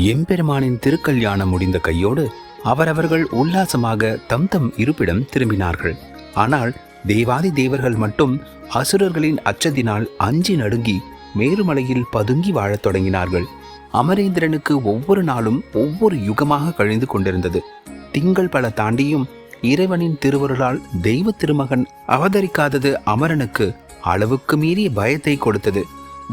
எம்பெருமானின் திருக்கல்யாணம் முடிந்த கையோடு அவரவர்கள் உல்லாசமாக தம் இருப்பிடம் திரும்பினார்கள். ஆனால் தேவாதி தேவர்கள் மட்டும் அசுரர்களின் அச்சத்தினால் அஞ்சி நடுங்கி மேருமலையில் பதுங்கி வாழத் தொடங்கினார்கள். அமரேந்திரனுக்கு ஒவ்வொரு நாளும் ஒவ்வொரு யுகமாக கழிந்து கொண்டிருந்தது. திங்கள் பல தாண்டியும் இறைவனின் திருவருளால் தெய்வ திருமகன் அவதரிக்காதது அமரனுக்கு அளவுக்கு மீறிய பயத்தை கொடுத்தது.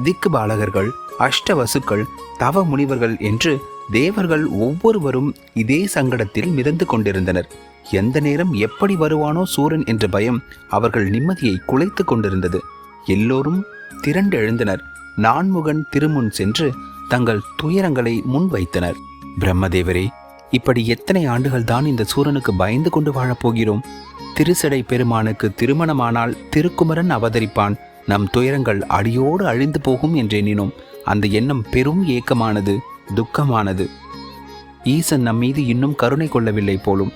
திக்கு பாலகர்கள், அஷ்டவசுக்கள், தவ முனிவர்கள் என்று தேவர்கள் ஒவ்வொருவரும் இதே சங்கடத்தில் மிதந்து கொண்டிருந்தனர். எந்த நேரம் எப்படி வருவானோ சூரன் என்ற பயம் அவர்கள் நிம்மதியை குலைத்து கொண்டிருந்தது. எல்லோரும் திரண்டெழுந்தனர். நான்முகன் திருமுன் சென்று தங்கள் துயரங்களை முன்வைத்தனர். பிரம்மதேவரே, இப்படி எத்தனை ஆண்டுகள் தான் இந்த சூரனுக்கு பயந்து கொண்டு வாழப்போகிறோம்? திருசடை பெருமானுக்கு திருமணமானால் திருக்குமரன் அவதரிப்பான், நம் துயரங்கள் அடியோடு அழிந்து போகும் என்றெண்ணினோம். அந்த எண்ணம் பெரும் ஏக்கமானது, துக்கமானது. ஈசன் நம் மீது இன்னும் கருணை கொள்ளவில்லை போலும்.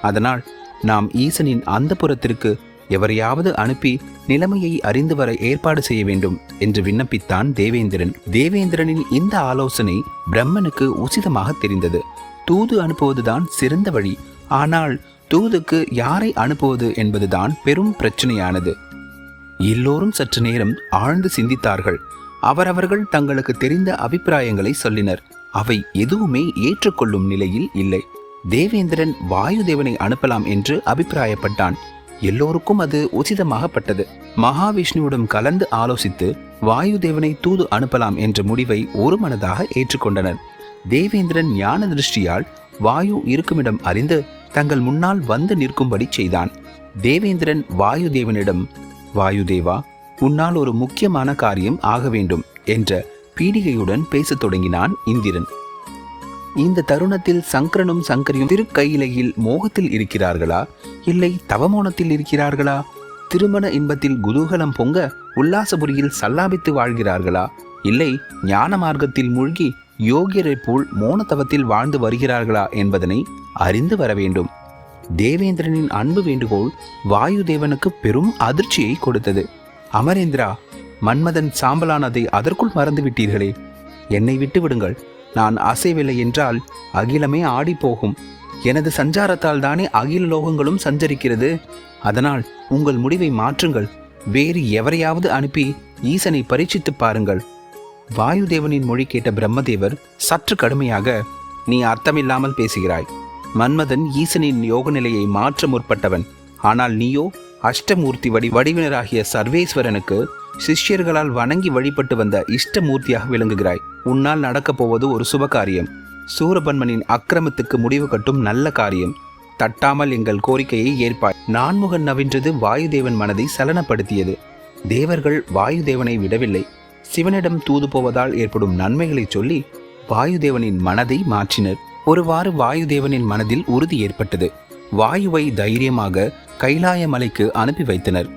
அதனால் நாம் ஈசனின் அந்த புறத்திற்கு எவரையாவது அனுப்பி நிலைமையை அறிந்து வர ஏற்பாடு செய்ய வேண்டும் என்று விண்ணப்பித்தான் தேவேந்திரன். தேவேந்திரனின் இந்த ஆலோசனை பிரம்மனுக்கு உசிதமாக தெரிந்தது. தூது அனுப்புவதுதான் சிறந்த வழி. ஆனால் தூதுக்கு யாரை அனுப்புவது என்பதுதான் பெரும் பிரச்சனையானது. எல்லோரும் சற்று நேரம் ஆழ்ந்து சிந்தித்தார்கள். அவரவர்கள் தங்களுக்கு தெரிந்த அபிப்பிராயங்களை சொல்லினர். அவை எதுவுமே ஏற்றுக்கொள்ளும் நிலையில் இல்லை. தேவேந்திரன் வாயுதேவனை அனுப்பலாம் என்று அபிப்பிராயப்பட்டான். எல்லோருக்கும் அது உச்சிதமாகப்பட்டது. மகாவிஷ்ணுவிடம் கலந்து ஆலோசித்து வாயுதேவனை தூது அனுப்பலாம் என்ற முடிவை ஒரு மனதாக ஏற்றுக்கொண்டனர். தேவேந்திரன் ஞான திருஷ்டியால் வாயு இருக்குமிடம் அறிந்து தங்கள் முன்னால் வந்து நிற்கும்படி செய்தான். தேவேந்திரன் வாயுதேவனிடம், வாயுதேவா, உன்னால் ஒரு முக்கியமான காரியம் ஆக வேண்டும் என்ற பீடிகையுடன் பேசத் தொடங்கினான் இந்திரன். இந்த தருணத்தில் சங்கரனும் சங்கரியும் திருக்கையிலையில் மோகத்தில் இருக்கிறார்களா, இல்லை தவமோனத்தில் இருக்கிறார்களா? திருமண இன்பத்தில் குதூகலம் பொங்க உல்லாசபுரியில் சல்லாபித்து வாழ்கிறார்களா, இல்லை ஞான மார்க்கத்தில் மூழ்கி யோகியரை போல் மோனத்தவத்தில் வாழ்ந்து வருகிறார்களா என்பதனை அறிந்து வர வேண்டும். தேவேந்திரனின் அன்பு வேண்டுகோள் வாயுதேவனுக்கு பெரும் அதிர்ச்சியை கொடுத்தது. அமரேந்திரா, மன்மதன் சாம்பலானதை அதற்குள் மறந்து விட்டீர்களே. என்னை விட்டு விடுங்கள். நான் அசைவில்லை என்றால் அகிலமே ஆடி போகும். எனது சஞ்சாரத்தால் தானே அகில லோகங்களும் சஞ்சரிக்கிறது. அதனால் உங்கள் முடிவை மாற்றுங்கள். வேறு எவரையாவது அனுப்பி ஈசனை பரீட்சித்து பாருங்கள். வாயுதேவனின் மொழி கேட்ட பிரம்மதேவர் சற்று கடுமையாக, நீ அர்த்தமில்லாமல் பேசுகிறாய். மன்மதன் ஈசனின் யோக நிலையை மாற்ற முற்பட்டவன். ஆனால் நீயோ அஷ்டமூர்த்தி வடிவினராகிய சர்வேஸ்வரனுக்கு சிஷ்யர்களால் வணங்கி வழிபட்டு வந்த இஷ்டமூர்த்தியாக விளங்குகிறாய். உன்னால் நடக்கப் போவது ஒரு சுபகாரியம். சூரபன்மனின் அக்கிரமத்துக்கு முடிவு கட்டும் நல்ல காரியம். தட்டாமல் எங்கள் கோரிக்கையை ஏற்பாய். நான்முகன் நவின்றது வாயுதேவன் மனதை சலனப்படுத்தியது. தேவர்கள் வாயுதேவனை விடவில்லை. சிவனிடம் தூது போவதால் ஏற்படும் நன்மைகளை சொல்லி வாயுதேவனின் மனதை மாற்றினர். ஒருவாறு வாயுதேவனின் மனதில் உறுதி ஏற்பட்டது. வாயுவை தைரியமாக கைலாய மலைக்கு அனுப்பி வைத்தனர்.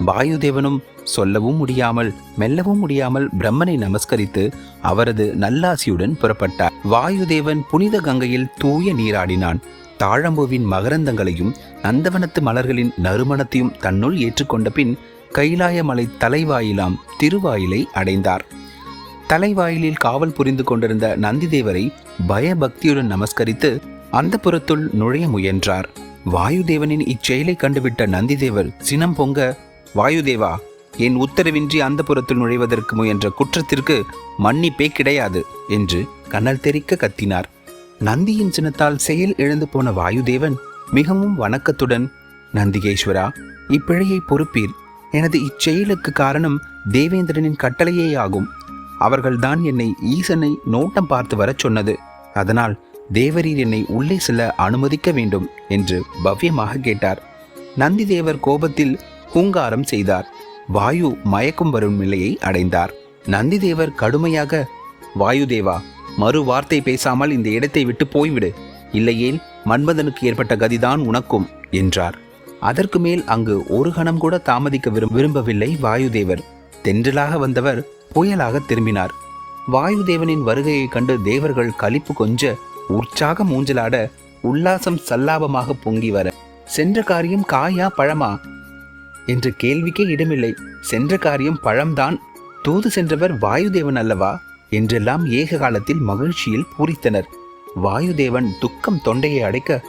வாயுதேவனும் சொல்லவும் முடியாமல் மெல்லவும் முடியாமல் பிரம்மனை நமஸ்கரித்து அவரது நல்லாசியுடன் புறப்பட்டார். வாயுதேவன் புனித கங்கையில் தூய நீராடினான். தாழம்பூவின் மகரந்தங்களையும் நந்தவனத்து மலர்களின் நறுமணத்தையும் தன்னுள் ஏற்றுக்கொண்ட பின் கைலாய மலை தலைவாயிலாம் திருவாயிலை அடைந்தார். தலைவாயிலில் காவல் புரிந்து கொண்டிருந்த நந்திதேவரை பயபக்தியுடன் நமஸ்கரித்து அந்த புறத்துள் நுழைய முயன்றார். வாயுதேவனின் இச்செயலை கண்டுவிட்ட நந்திதேவர் சினம் பொங்க, வாயுதேவா, என் உத்தரவின்றி அந்த புறத்தில் நுழைவதற்கு முயன்ற குற்றத்திற்கு மன்னிப்பே கிடையாது என்று கண்ணல் தெறிக்க கத்தினார். நந்தியின் சினத்தால் செயல் இழந்து போன வாயுதேவன் மிகவும் வணக்கத்துடன், நந்திகேஸ்வரா, இப்பிழையை பொறுப்பீர். எனது இச்செயலுக்கு காரணம் தேவேந்திரனின் கட்டளையே ஆகும். அவர்கள்தான் என்னை ஈசனை நோட்டம் பார்த்து வரச் சொன்னது. அதனால் தேவரீர் என்னை உள்ளே செல்ல அனுமதிக்க வேண்டும் என்று பவ்யமாக கேட்டார். நந்திதேவர் கோபத்தில் ஹூங்காரம் செய்தார். வாயு மயக்கம் வரும் நிலையை அடைந்தார். நந்திதேவர் கடுமையாக, வாயுதேவா, மறு வார்த்தை பேசாமல் இந்த இடத்தை விட்டு போய்விடு, இல்லையேல் மன்மதனுக்கு ஏற்பட்ட கதிதான் உனக்கும் என்றார். அதற்கு மேல் அங்கு ஒரு கணம் கூட தாமதிக்க விரும்பவில்லை வாயுதேவர். தென்றலாக வந்தவர் புயலாக திரும்பினார். வாயுதேவனின் வருகையை கண்டு தேவர்கள் களிப்பு கொஞ்ச உற்சாக மூஞ்சலாட உல்லாசம் சல்லாபமாக பொங்கி வர, சென்ற காரியம் காயா பழமா என்ற கேள்விக்கே இடமில்லை. சென்ற காரியம் பழம்தான். தூது சென்றவர் வாயுதேவன் அல்லவா? என்றெல்லாம் ஏக காலத்தில் மகிழ்ச்சியில் பூரித்தனர். வாயுதேவன் துக்கம் தொண்டையை அடைக்க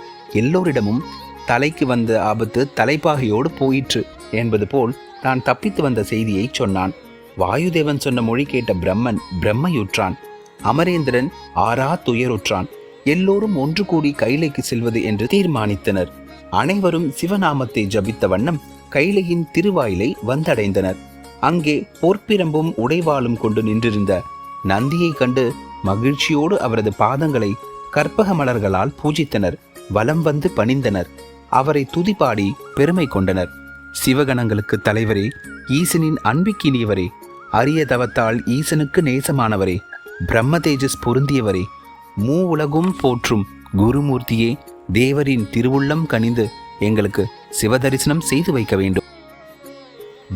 எல்லோரிடமும் தலைக்கு வந்த ஆபத்து தலைப்பாகையோடு போயிற்று என்பது போல் தான் தப்பித்து வந்த செய்தியை சொன்னான். வாயுதேவன் சொன்ன மொழி கேட்ட பிரம்மன் பிரம்மையுற்றான். அமரேந்திரன் ஆறா துயருற்றான். எல்லோரும் ஒன்று கூடி கைலைக்கு செல்வது என்று தீர்மானித்தனர். அனைவரும் சிவநாமத்தை ஜபித்த வண்ணம் கைலையின் திருவாயிலை வந்தடைந்தனர். அங்கே பொற்பிரம்பும் உடைவாளும் கொண்டு நின்றிருந்த நந்தியை கண்டு மகிழ்ச்சியோடு அவரது பாதங்களை கற்பக மலர்களால் பூஜித்தனர். வலம் வந்து பணிந்தனர். அவரை துதிபாடி பெருமை கொண்டனர். சிவகணங்களுக்கு தலைவரே, ஈசனின் அன்பிக்கினியவரே, அரிய தவத்தால் ஈசனுக்கு நேசமானவரே, பிரம்ம தேஜஸ் பொருந்தியவரே, மூ உலகும் போற்றும் குருமூர்த்தியே, தேவரின் திருவுள்ளம் கனிந்து எங்களுக்கு சிவதரிசனம் செய்து வைக்க வேண்டும்.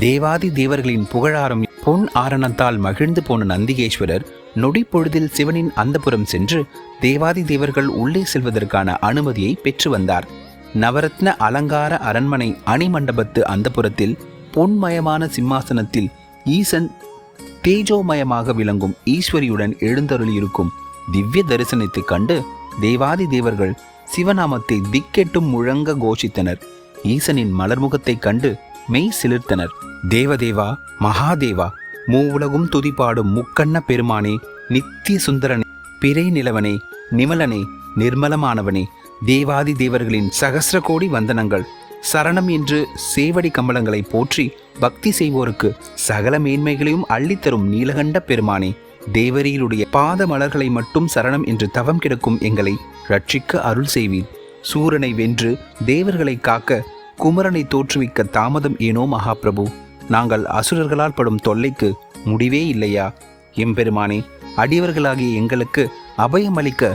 தேவாதி தேவர்களின் புகழாரம் பொன் ஆரணத்தால் மகிழ்ந்து போன நந்திகேஸ்வரர் நொடி பொழுதில் சிவனின் அந்தப்புறம் சென்று தேவாதி தேவர்கள் உள்ளே செல்வதற்கான அனுமதியை பெற்று வந்தார். நவரத்ன அலங்கார அரண்மனை அணிமண்டபத்து அந்தப்புறத்தில் பொன்மயமான சிம்மாசனத்தில் ஈசன் தேஜோமயமாக விளங்கும் ஈஸ்வரியுடன் எழுந்தருளியிருக்கும் திவ்ய தரிசனத்தை கண்டு தேவாதி தேவர்கள் சிவநாமத்தை திக்கெட்டும் முழங்க கோஷித்தனர். ஈசனின் மலர்முகத்தை கண்டு மெய் சிலிர்த்தனர். தேவதேவா, மகாதேவா, மூவுலகும் துதிப்பாடும் முக்கண்ண பெருமானே, நித்திய சுந்தரனே, பிறை நிலவனே, நிமலனே, நிர்மலமானவனே, தேவாதி தேவர்களின் சகஸ்ர கோடி வந்தனங்கள். சரணம் என்று சேவடி கமலங்களை போற்றி பக்தி செய்வோருக்கு சகல மேன்மைகளையும் அள்ளித்தரும் நீலகண்ட பெருமானே, தேவரீருடைய பாத மலர்களை மட்டும் சரணம் என்று தவம் கிடக்கும் எங்களை ரட்சிக்க அருள் செய்வீர். சூரனை வென்று தேவர்களை காக்க குமரனை தோற்றுவிக்க தாமதம் ஏனோ மகாபிரபு? நாங்கள் அசுரர்களால் படும் தொல்லைக்கு முடிவே இல்லையா? எம்பெருமானே, அடியவர்களாகிய எங்களுக்கு அபயமளிக்க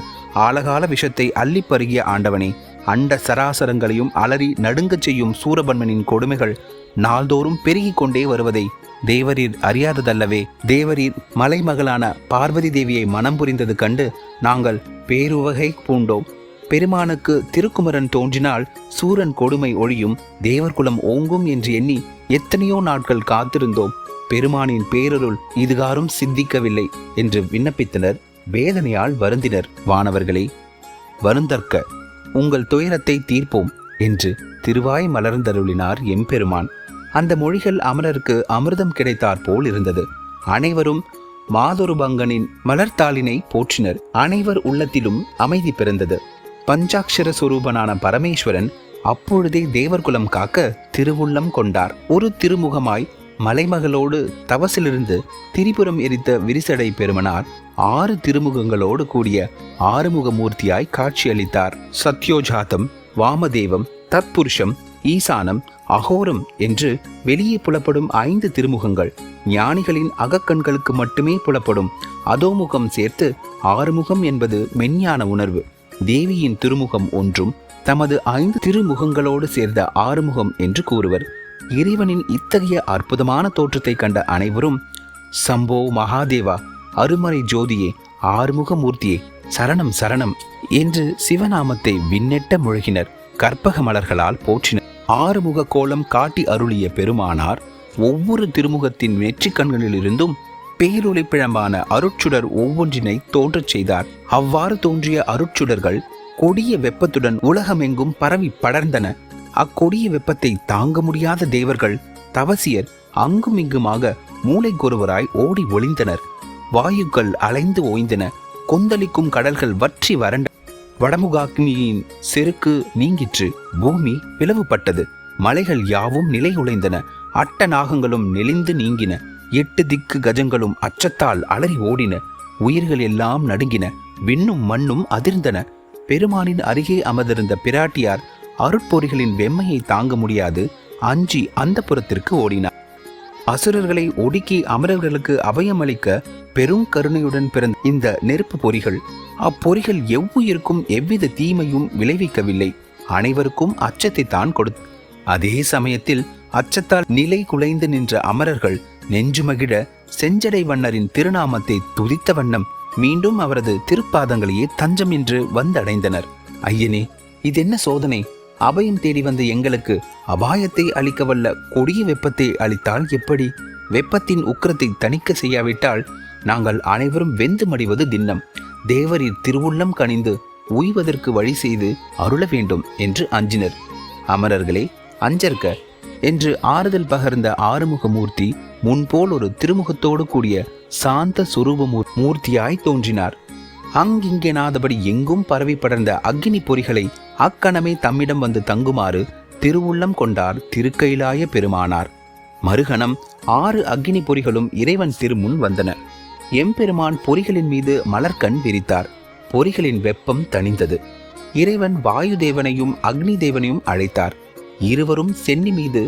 ஆழகால விஷத்தை அள்ளி பருகிய ஆண்டவனே, அண்ட சராசரங்களையும் அலறி நடுங்கச் செய்யும் சூரபன்மனின் கொடுமைகள் நாள்தோறும் பெருகிக் கொண்டே வருவதை தேவரீர் அறியாததல்லவே? தேவரீர் மலைமகளான பார்வதி தேவியை மனம் புரிந்தது கண்டு நாங்கள் பேருவகை பூண்டோம். பெருமானுக்கு திருக்குமரன் தோன்றினால் சூரன் கொடுமை ஒழியும், தேவர்குலம் ஓங்கும் என்று எண்ணி எத்தனையோ நாட்கள் காத்திருந்தோம். பெருமானின் பேரருள் இதுகாரும் சித்திக்கவில்லை என்று விண்ணப்பித்தனர். வேதனையால் வருந்தினர். வானவர்களே, வருந்தற்க, உங்கள் துயரத்தை தீர்ப்போம் என்று திருவாய் மலர்ந்தருளினார் எம்பெருமான். அந்த மொழிகள் அமரருக்கு அமிர்தம் கிடைத்தாற் போல் இருந்தது. அனைவரும் மாதொருபங்கனின் மலர்த்தாளினை போற்றினர். அனைவர் உள்ளத்திலும் அமைதி பிறந்தது. பஞ்சாட்சர சுரூபனான பரமேஸ்வரன் அப்பொழுதே தேவர்குலம் காக்க திருவுள்ளம் கொண்டார். ஒரு திருமுகமாய் மலைமகளோடு தவசிலிருந்து திரிபுரம் எரித்த விரிசடை பெருமனார் 6 திருமுகங்களோடு கூடிய ஆறுமுகமூர்த்தியாய் காட்சியளித்தார். சத்யோஜாதம், வாமதேவம், தத்புருஷம், ஈசானம், அகோரம் என்று வெளியே புலப்படும் 5 திருமுகங்கள் ஞானிகளின் அகக்கண்களுக்கு மட்டுமே புலப்படும் அதோமுகம் சேர்த்து 6 முகம் என்பது மெஞ்ஞான உணர்வு. தேவியின் திருமுகம் ஒன்றும் தமது 5 திருமுகங்களோடு சேர்ந்த 6 முகம் என்று கூறுவர். இறைவனின் இத்தகைய அற்புதமான தோற்றத்தை கண்ட அனைவரும் சம்போ மகாதேவா, அருமறை ஜோதியே, ஆறுமுகமூர்த்தியே, சரணம் சரணம் என்று சிவநாமத்தை விண்ணெட்ட முழகினர். கற்பக மலர்களால் போற்றினர். 6 முக கோலம் காட்டி அருளிய பெருமானார் ஒவ்வொரு திருமுகத்தின் நெற்றிக் கண்களிலிருந்தும் பேரொளி பிழம்பான அருட்சுடர் ஒவ்வொன்றினை தோன்றச் செய்தார். அவ்வாறு தோன்றிய அருட்சுடர்கள் கொடிய வெப்பத்துடன் உலகமெங்கும் பரவி படர்ந்தன. அக்கொடிய வெப்பத்தை தாங்க முடியாத தேவர்கள் தவசியர் அங்கும் இங்குமாக மூளைக்கொருவராய் ஓடி ஒளிந்தனர். வாயுக்கள் அலைந்து ஓய்ந்தன. கொந்தளிக்கும் கடல்கள் வற்றி வறண்ட. வடமுகாக்னியின் செருக்கு நீங்கிற்று. பூமி பிளவுபட்டது. மலைகள் யாவும் நிலை உழைந்தன. அட்ட நாகங்களும் நெளிந்து நீங்கின. 8 திக்கு கஜங்களும் அச்சத்தால் அலறி ஓடின. உயிர்கள் எல்லாம் நடுங்கின. விண்ணும் மண்ணும் அதிர்ந்தன. பெருமானின் அருகே அமர்ந்திருந்த பிராட்டியார் அருட்பொறிகளின் வெம்மையை தாங்க முடியாது அஞ்சி அந்த புறத்திற்கு ஓடினார். அசுரர்களை ஒடுக்கி அமரர்களுக்கு அபயமளிக்க பெரும் கருணையுடன் பிறந்த இந்த நெருப்பு பொறிகள், அப்பொறிகள் எவ்வுயிருக்கும் எவ்வித தீமையும் விளைவிக்கவில்லை. அனைவருக்கும் அச்சத்தை தான் கொடுத்து. அதே சமயத்தில் அச்சத்தால் நிலை குலைந்து நின்ற அமரர்கள் நெஞ்சுமகிழ செஞ்சடை வண்ணரின் திருநாமத்தை துதித்த வண்ணம் மீண்டும் அவரது திருப்பாதங்களையே தஞ்சம் என்று வந்தடைந்தனர். ஐயனே, இதென்ன சோதனை? அபயம் தேடி வந்த எங்களுக்கு அபாயத்தை அளிக்க வல்ல கொடிய வெப்பத்தை அளித்தால் எப்படி? வெப்பத்தின் உக்கிரத்தை தணிக்க செய்யாவிட்டால் நாங்கள் அனைவரும் வெந்து மடிவது திண்ணம். தேவரீர் திருவுள்ளம் கனிந்து உய்வதற்கு வழி செய்து அருள வேண்டும் என்று அஞ்சினர். அமரர்களே, அஞ்சற்க என்று ஆறுதல் பகர்ந்த ஆறுமுகமூர்த்தி முன்போல் ஒரு திருமுகத்தோடு கூடிய சாந்த சுரூப மூர்த்தியாய் தோன்றினார். அங்கிங்கெனாதபடி எங்கும் பரவி படர்ந்த அக்னி பொறிகளை அக்கணமே தம்மிடம் வந்து தங்குமாறு திருவுள்ளம் கொண்டார் திருக்கைலாய பெருமானார். மறுகணம் 6 அக்னி பொறிகளும் இறைவன் திருமுன் வந்தன. எம்பெருமான் பொறிகளின் மீது மலர்கண் விரித்தார். பொறிகளின் வெப்பம் தணிந்தது. இறைவன் வாயு தேவனையும் அக்னி தேவனையும் அழைத்தார். இருவரும் சென்னி மீது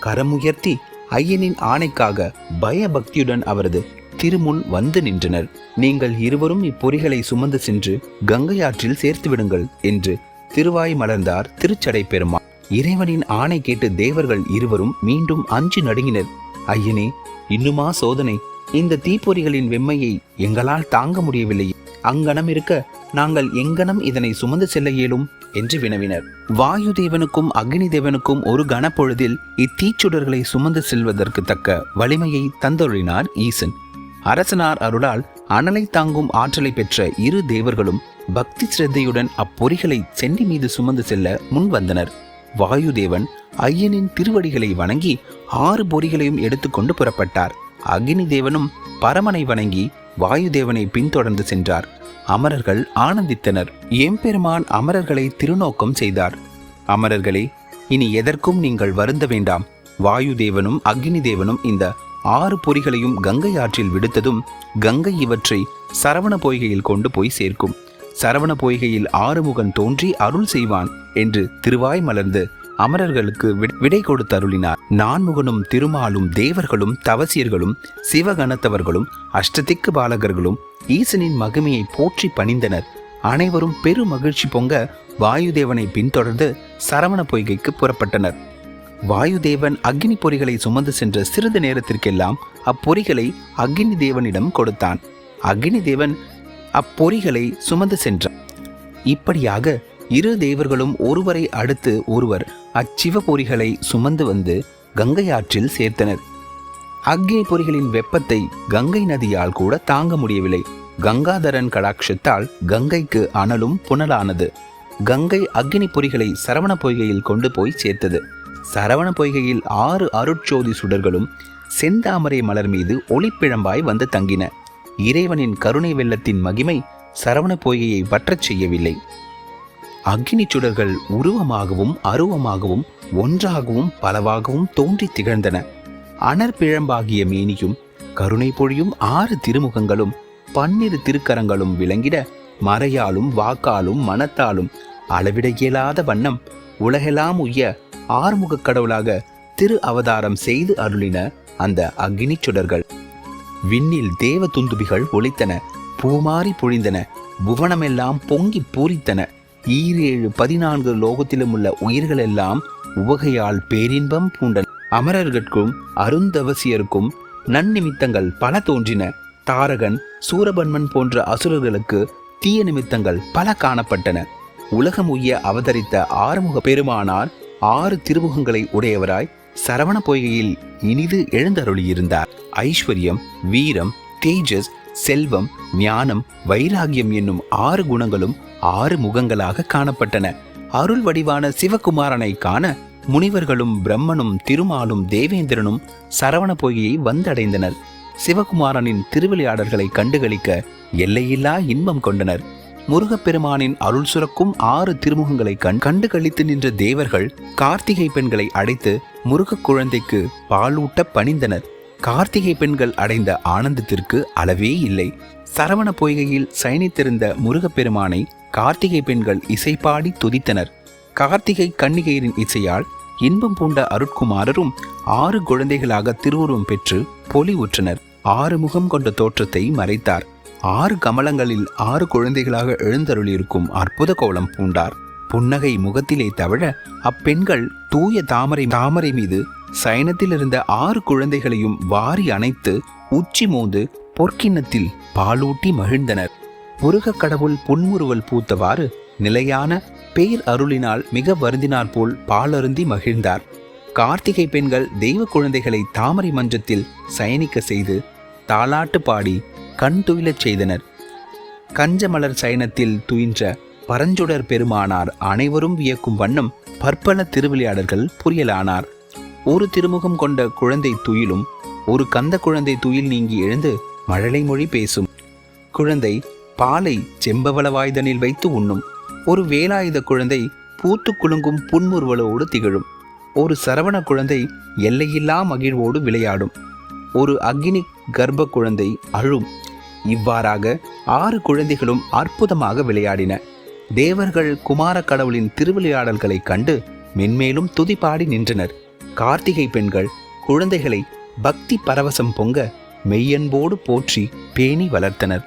கரமுயர்த்தி ஐயனின் ஆணைக்காக பயபக்தியுடன் அவரது திருமுன் வந்து நின்றனர். நீங்கள் இருவரும் இப்பொறிகளை சுமந்து சென்று கங்கையாற்றில் சேர்த்து விடுங்கள் என்று திருவாய் மலர்ந்தார் திருச்சடை பெருமாள். இறைவனின் ஆணை கேட்டு தேவர்கள் இருவரும் மீண்டும் அஞ்சு நடுங்கினர். ஐயனே, இன்னுமா சோதனை? இந்த தீப்பொறிகளின் வெம்மையை எங்களால் தாங்க முடியவில்லை. அங்கனம் இருக்க நாங்கள் எங்கனம் இதனை சுமந்து செல்ல இயலும் என்று வினவினர். வாயு தேவனுக்கும் அக்னி தேவனுக்கும் ஒரு கனப்பொழுதில் இத்தீச்சுடர்களை சுமந்து செல்வதற்கு தக்க வலிமையை தந்தொழினார் ஈசன். அரசனார் அருளால் அனலை தாங்கும் ஆற்றலை பெற்ற இரு தேவர்களும் பக்தி சிரத்தையுடன் அப்பொறிகளை சென்னி மீது சுமந்து செல்ல முன் வந்தனர். வாயுதேவன் ஐயனின் திருவடிகளை வணங்கி 6 பொறிகளையும் எடுத்துக்கொண்டு புறப்பட்டார். அக்னி தேவனும் பரமனை வணங்கி வாயுதேவனை பின்தொடர்ந்து சென்றார். அமரர்கள் ஆனந்தித்தனர். எம்பெருமான் அமரர்களை திருநோக்கம் செய்தார். அமரர்களே, இனி எதற்கும் நீங்கள் வருந்த வேண்டாம். வாயுதேவனும் அக்னி தேவனும் இந்த 6 பொறிகளையும் கங்கை ஆற்றில் விடுத்ததும் கங்கை இவற்றை சரவண பொய்கையில் கொண்டு போய் சேர்க்கும். சரவண பொய்கையில் ஆறுமுகன் தோன்றி அருள் செய்வான் என்று திருவாய் மலர்ந்து அமரர்களுக்கு விடை கொடுத்து அருளினார். நான்முகனும் திருமாலும் தேவர்களும் தவசியர்களும் சிவகணத்தவர்களும் அஷ்டதிக்கு பாலகர்களும் ஈசனின் மகிமையை போற்றி பணிந்தனர். அனைவரும் பெரு மகிழ்ச்சி பொங்க வாயுதேவனை பின்தொடர்ந்து சரவண பொய்கைக்கு புறப்பட்டனர். வாயுதேவன் அக்னி பொறிகளை சுமந்து சென்ற சிறிது நேரத்திற்கெல்லாம் அப்பொறிகளை அக்னி தேவனிடம் கொடுத்தான். அக்னி தேவன் அப்பொறிகளை சுமந்து சென்றார். இப்படியாக இரு தேவர்களும் ஒருவரை அடுத்து ஒருவர் அச்சிவ பொறிகளை சுமந்து வந்து கங்கை ஆற்றில் சேர்த்தனர். அக்னி பொறிகளின் வெப்பத்தை கங்கை நதியால் கூட தாங்க முடியவில்லை. கங்காதரன் கடாட்சத்தால் கங்கைக்கு அனலும் புனலானது. கங்கை அக்னி பொறிகளை சரவண பொய்கையில் கொண்டு போய் சேர்த்தது. சரவண பொய்கையில் 6 அருட்சோதி சுடர்களும் செந்தாமரை மலர் மீது ஒளிப்பிழம்பாய் வந்து தங்கின. இறைவனின் கருணை வெள்ளத்தின் மகிமை சரவண பொய்கையை வற்றச் செய்யவில்லை. அக்னி சுடர்கள் உருவமாகவும் அருவமாகவும் ஒன்றாகவும் பலவாகவும் தோன்றி திகழ்ந்தன. அனற்பிழம்பாகிய மேனியும் கருணை பொழியும் 6 திருமுகங்களும் 12 திருக்கரங்களும் விளங்கிட மறையாலும் வாக்காலும் மனத்தாலும் அளவிட இயலாத வண்ணம் உலகெல்லாம் உய்ய ஆறுமுக கடவுளாக திரு அவதாரம் செய்து அருளின அந்த அக்னி சுடர்கள். விண்ணில் தேவ துந்துபிகள் ஒலித்தன, பூமாரி பொழிந்தன, புவனமெல்லாம் பொங்கி பூரித்தன. 14 லோகத்திலும் உள்ள உயிர்கள் எல்லாம் உவகையால் பேரின்பம் பூண்டன. அமரர்கட்கும் அருந்தவசியருக்கும் நன்னிமித்தங்கள் பல தோன்றின. தாரகன் சூரபன்மன் போன்ற அசுரர்களுக்கு தீய நிமித்தங்கள் பல காணப்பட்டன. உலகம் உய்ய அவதரித்த ஆறுமுக பெருமானார் 6 திருமுகங்களை உடையவராய் சரவண பொய்கையில் இனிது எழுந்தருளியிருந்தார். ஐஸ்வர்யம், வீரம், தேஜஸ், செல்வம், ஞானம், வைராகியம் என்னும் 6 குணங்களும் 6 முகங்களாக காணப்பட்டன. அருள் வடிவான சிவகுமாரனை காண முனிவர்களும் பிரம்மனும் திருமாலும் தேவேந்திரனும் சரவண பொய்கையை வந்தடைந்தனர். சிவகுமாரனின் திருவிளையாடல்களை கண்டுகளிக்க எல்லையில்லா இன்பம் கொண்டனர். முருகப்பெருமானின் அருள் சுரக்கும் 6 திருமுகங்களை கண்டு கழித்து நின்ற தேவர்கள் கார்த்திகை பெண்களை அடைத்து முருக குழந்தைக்கு பாலூட்ட பணிந்தனர். கார்த்திகை பெண்கள் அடைந்த ஆனந்தத்திற்கு அளவே இல்லை. சரவண பொய்கையில் சயனித்திருந்த முருகப்பெருமானை கார்த்திகை பெண்கள் இசைப்பாடி துதித்தனர். கார்த்திகை கன்னிகையரின் இசையால் இன்பம் பூண்ட அருட்குமாரரும் 6 குழந்தைகளாக திருவுருவம் பெற்று பொலிவுற்றனர். 6 முகம் கொண்ட தோற்றத்தை மறைத்தார். 6 கமலங்களில் 6 குழந்தைகளாக எழுந்தருளியிருக்கும் அற்புத கோலம் பூண்டார். புன்னகை முகத்திலே தவிர அப்பெண்கள் தூய தாமரை மீது சயனத்தில் இருந்த 6 குழந்தைகளையும் வாரி அணைத்து உச்சி மோந்து பொற்கிண்ணத்தில் பாலூட்டி மகிழ்ந்தனர். முருக கடவுள் புன்முறுவல் பூத்தவாறு நிலையான பேர் அருளினால் மிக வருந்தினார் போல் பாலருந்தி மகிழ்ந்தார். கார்த்திகை பெண்கள் தெய்வ குழந்தைகளை தாமரை மன்றத்தில் சயனிக்க செய்து தாலாட்டு பாடி கண் துயிலச் செய்தனர். கஞ்சமலர் சயனத்தில் துயின்ற பரஞ்சுடர் பெருமானார் அனைவரும் வியக்கும் வண்ணம் பற்பல திருவிளையாடல்கள் புரியலானார். ஒரு திருமுகம் கொண்ட குழந்தை துயிலும், ஒரு கந்த குழந்தை துயில் நீங்கி எழுந்து மழலை மொழி பேசும். குழந்தை பாலை செம்பவளவாய்தனில் வைத்து உண்ணும். ஒரு வேலாயுத குழந்தை பூத்து குலுங்கும் புன்முறுவலோடு திகழும். ஒரு சரவண குழந்தை எல்லையில்லா மகிழ்வோடு விளையாடும். ஒரு அக்னி கர்ப்ப குழந்தை அழும். இவ்வாறாக 6 குழந்தைகளும் அற்புதமாக விளையாடின. தேவர்கள் குமார கடவுளின் திருவிளையாடல்களைக் கண்டு மென்மேலும் துதிபாடி நின்றனர். கார்த்திகை பெண்கள் குழந்தைகளை பக்தி பரவசம் பொங்க மெய்யன்போடு போற்றி பேணி வளர்த்தனர்.